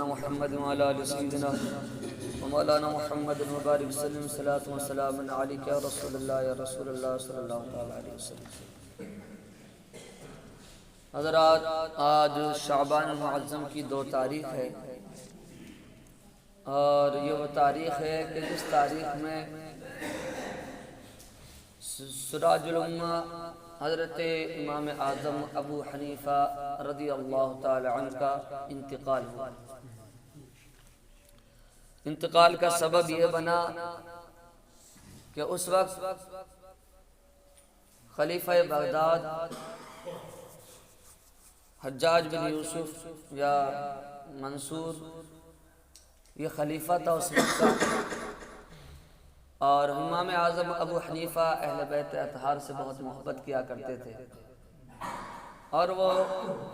محمد وعلى آل سيدنا ومولانا محمد وبارك وسلم صلاة وسلام عليك يا رسول الله صلی اللہ علیہ وسلم۔ حضرات، آج شعبان المعظم کی 2 تاریخ ہے، اور یہ وہ تاریخ ہے کہ جس تاریخ میں سراج الامہ حضرت امام اعظم ابو حنیفہ رضی اللہ تعالی عنہ کا انتقال ہوا۔ انتقال کا سبب یہ بنا کہ اس وقت خلیفہ بغداد حجاج بن یوسف یا منصور یہ خلیفہ تھا اس وقت کا، اور امام اعظم ابو حنیفہ اہل بیت اطہار سے بہت محبت کیا کرتے تھے، اور وہ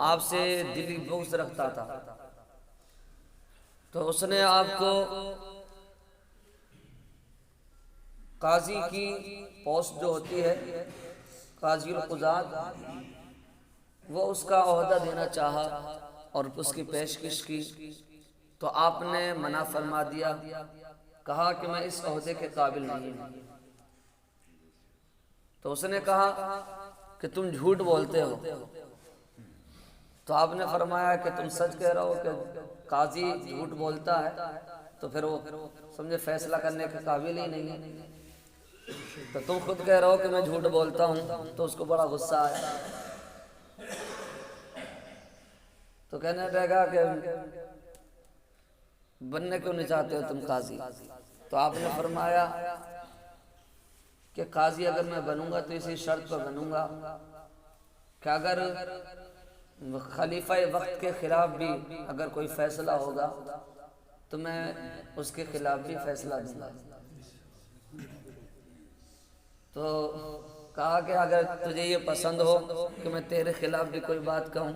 آپ سے دلی بغض رکھتا تھا۔ تو اس نے آپ کو قاضی کی پوسٹ جو ہوتی ہے، قاضی القضات، وہ اس کا عہدہ دینا چاہا اور اس کی پیشکش کی، تو آپ نے منع فرما دیا، کہا کہ میں اس عہدے کے قابل نہیں ہوں۔ تو اس نے کہا کہ تم جھوٹ بولتے ہو، تو آپ نے فرمایا کہ تم سچ کہہ رہے ہو کہ قاضی جھوٹ بولتا ہے تو پھر وہ سمجھے فیصلہ کرنے کے قابل ہی نہیں ہے، تو تم خود کہہ رہے ہو کہ میں جھوٹ بولتا ہوں۔ تو اس کو بڑا غصہ آیا، تو کہنے لگا کہ بننے کیوں نہیں چاہتے ہو تم قاضی؟ تو آپ نے فرمایا کہ قاضی اگر میں بنوں گا تو اسی شرط پر بنوں گا کہ اگر خلیفہ وقت کے خلاف بھی اگر کوئی فیصلہ ہوگا تو میں اس کے خلاف بھی فیصلہ دوں گا۔ تو کہا کہ اگر تجھے یہ پسند ہو کہ میں تیرے خلاف بھی کوئی بات کہوں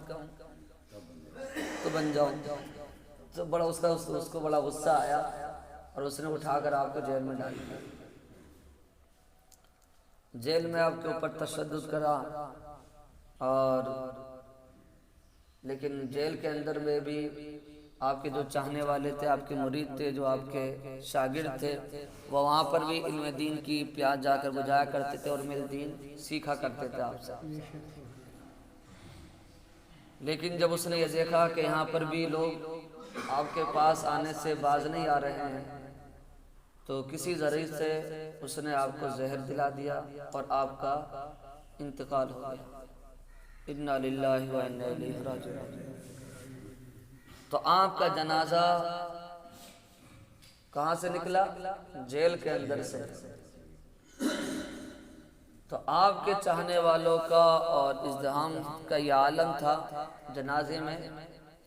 تو بن جاؤں۔ تو بڑا اس کو بڑا غصہ آیا، اور اس نے اٹھا کر آپ کو جیل میں ڈال دیا۔ جیل میں آپ کے اوپر تشدد کرا، اور لیکن جیل کے اندر میں بھی آپ کے جو چاہنے والے تھے، آپ کے مرید تھے، جو آپ کے شاگرد تھے، وہ وہاں پر بھی علم دین کی پیاس جا کر بجایا کرتے تھے اور علم دین سیکھا کرتے تھے آپ سے۔ لیکن جب اس نے یہ دیکھا کہ یہاں پر بھی لوگ آپ کے پاس آنے سے باز نہیں آ رہے ہیں، تو کسی ذریعے سے اس نے آپ کو زہر دلا دیا اور آپ کا انتقال ہو گیا۔ انا للہ و انا الیہ راجعون۔ تو آپ کا جنازہ کہاں سے نکلا؟ جیل کے اندر سے۔ تو آپ کے چاہنے والوں کا اور ازدحام کا یہ عالم تھا جنازے میں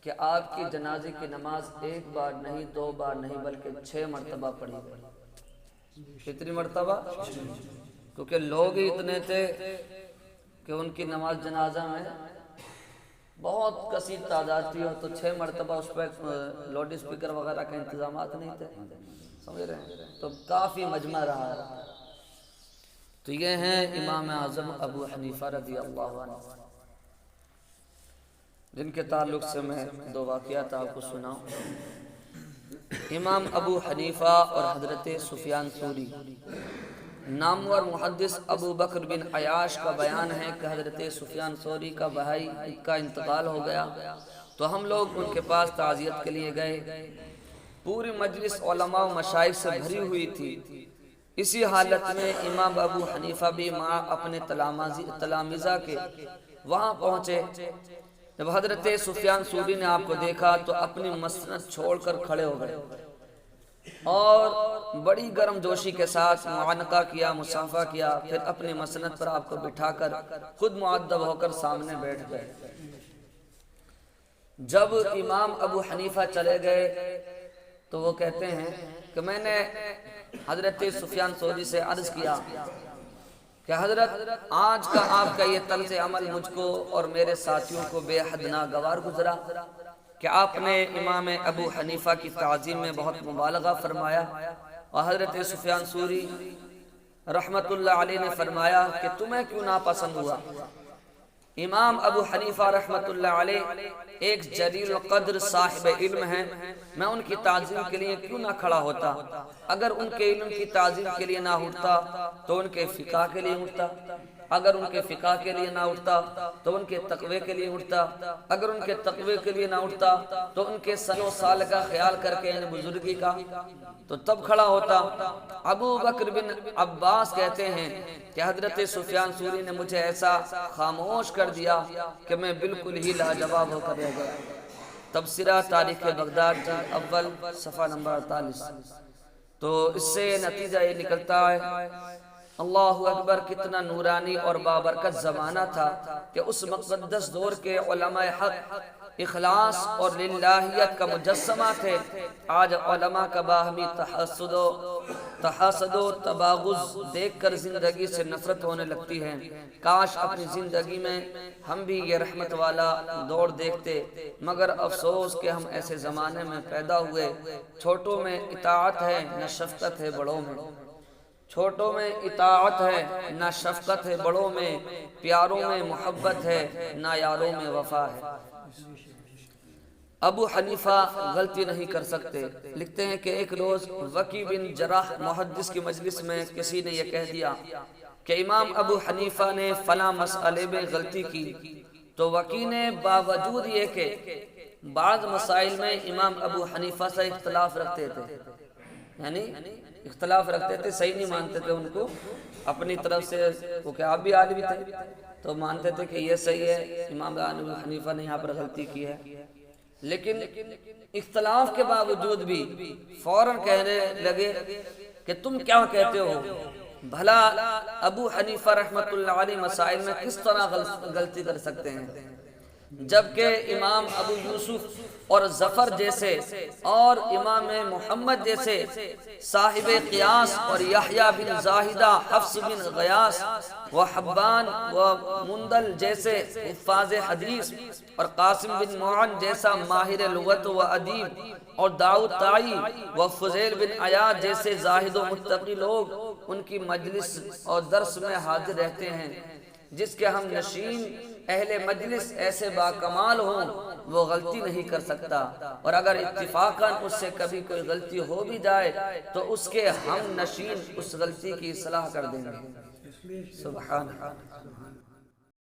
کہ آپ کی جنازے کی نماز 1 بار نہیں، 2 بار نہیں، بلکہ 6 مرتبہ پڑھی گئی۔ کتنی مرتبہ؟ کیونکہ لوگ ہی اتنے تھے کہ ان کی نماز جنازہ میں بہت کثیر تعداد تھی، اور تو 6 مرتبہ اس پہ لاؤڈ اسپیکر وغیرہ کے انتظامات نہیں تھے، سمجھ رہے ہیں؟ تو کافی مجمع رہا ہے۔ تو یہ ہیں امام اعظم ابو حنیفہ رضی اللہ عنہ، جن کے تعلق سے میں 2 واقعات آپ کو سناؤں۔ امام ابو حنیفہ اور حضرت سفیان ثوری۔ نامور محدث ابو بکر بن عیاش کا بیان ہے کہ حضرت سفیان ثوری کا بھائی کا انتقال ہو گیا، تو ہم لوگ ان کے پاس تعزیت کے لیے گئے۔ پوری مجلس علماء و مشائخ سے بھری ہوئی تھی۔ اسی حالت میں امام ابو حنیفہ بھی مع اپنے تلامذہ کے وہاں پہنچے۔ جب حضرت سفیان ثوری نے آپ کو دیکھا تو اپنی مسند چھوڑ کر کھڑے ہو گئے، اور بڑی گرم جوشی کے ساتھ معانقہ کیا، مصافحہ کیا، پھر اپنی مسند پر آپ کو بٹھا کر خود مؤدب ہو کر سامنے بیٹھ گئے۔ جب امام ابو حنیفہ چلے گئے تو وہ کہتے ہیں کہ میں نے حضرت سفیان ثوری سے عرض کیا کہ حضرت، آج کا آپ کا یہ طرز عمل مجھ کو اور میرے ساتھیوں کو بے حد ناگوار گزرا کہ آپ نے امام ابو حنیفہ کی تعظیم میں بہت مبالغہ فرمایا، اور حضرت سفیان ثوری رحمت اللہ علیہ نے فرمایا کہ تمہیں کیوں ناپسند ہوا؟ امام ابو حنیفہ رحمۃ اللہ علیہ ایک جلیل القدر صاحب علم ہیں، میں ان کی تعظیم کے لیے کیوں نہ کھڑا ہوتا؟ اگر ان کے علم کی تعظیم کے لیے نہ اٹھتا تو ان کے فقہ کے لیے اٹھتا، اگر ان کے فقہ کے لیے نہ اٹھتا تو ان کے تقوی کے لیے اٹھتا، اگر ان کے تقوی کے لیے نہ اٹھتا تو ان کے سن و سال کا خیال کر کے ان بزرگی کا تو تب کھڑا ہوتا۔ ابو بکر بن عباس کہتے ہیں کہ حضرت سفیان ثوری نے مجھے ایسا خاموش کر دیا کہ میں بالکل ہی لاجواب ہو کر رہ گیا۔ تبصرہ تاریخ بغداد جلد اول صفحہ نمبر 48۔ تو اس سے نتیجہ یہ نکلتا ہے، اللہ اکبر، کتنا نورانی اور بابرکت زمانہ تھا کہ اس مقدس دور کے علماء حق اخلاص اور للہیت کا مجسمہ تھے۔ آج علماء کا باہمی تحاسد و تباغض دیکھ کر زندگی سے نفرت ہونے لگتی ہے۔ کاش اپنی زندگی میں ہم بھی یہ رحمت والا دور دیکھتے، مگر افسوس کہ ہم ایسے زمانے میں پیدا ہوئے۔ چھوٹوں میں اطاعت ہے نہ شفقت ہے بڑوں میں، چھوٹوں میں اطاعت ہے نہ شفقت ہے بڑوں میں، پیاروں میں محبت ہے نہ یاروں میں وفا ہے۔ ابو حنیفہ غلطی نہیں کر سکتے۔ لکھتے ہیں کہ ایک روز وکی بن جراح محدث کی مجلس میں کسی نے یہ کہہ دیا کہ امام ابو حنیفہ نے فلاں مسئلے میں غلطی کی، تو وکی نے باوجود یہ کہ بعض مسائل میں امام ابو حنیفہ سے اختلاف رکھتے تھے، یعنی اختلاف رکھتے تھے، صحیح نہیں مانتے تھے ان کو اپنی طرف سے، کیونکہ آپ بھی عالم تھے تو مانتے تھے کہ یہ صحیح ہے، امام ابو حنیفہ نے یہاں پر غلطی کی ہے، لیکن اختلاف کے باوجود بھی فوراً کہنے لگے کہ تم کیا کہتے ہو؟ بھلا ابو حنیفہ رحمۃ اللہ علیہ مسائل میں کس طرح غلطی کر سکتے ہیں، جبکہ امام ابو یوسف اور ظفر جیسے اور امام محمد جیسے صاحب قیاس اور یحییٰ بن زاہدہ، حفص بن غیاث و حبان و مندل جیسے حفاظ حدیث اور قاسم بن معن جیسا ماہر لغت و ادیب اور داؤد طائی و فضیل بن عیاض جیسے زاہد و متقی لوگ ان کی مجلس اور درس میں حاضر رہتے ہیں، جس کے ہم نشین اہل مجلس ایسے باکمال ہوں وہ غلطی نہیں کر سکتا، اور اگر اتفاقاً اس سے کبھی کوئی غلطی ہو بھی جائے تو اس کے ہم نشین اس غلطی کی اصلاح کر دیں گے۔ سبحان اللہ۔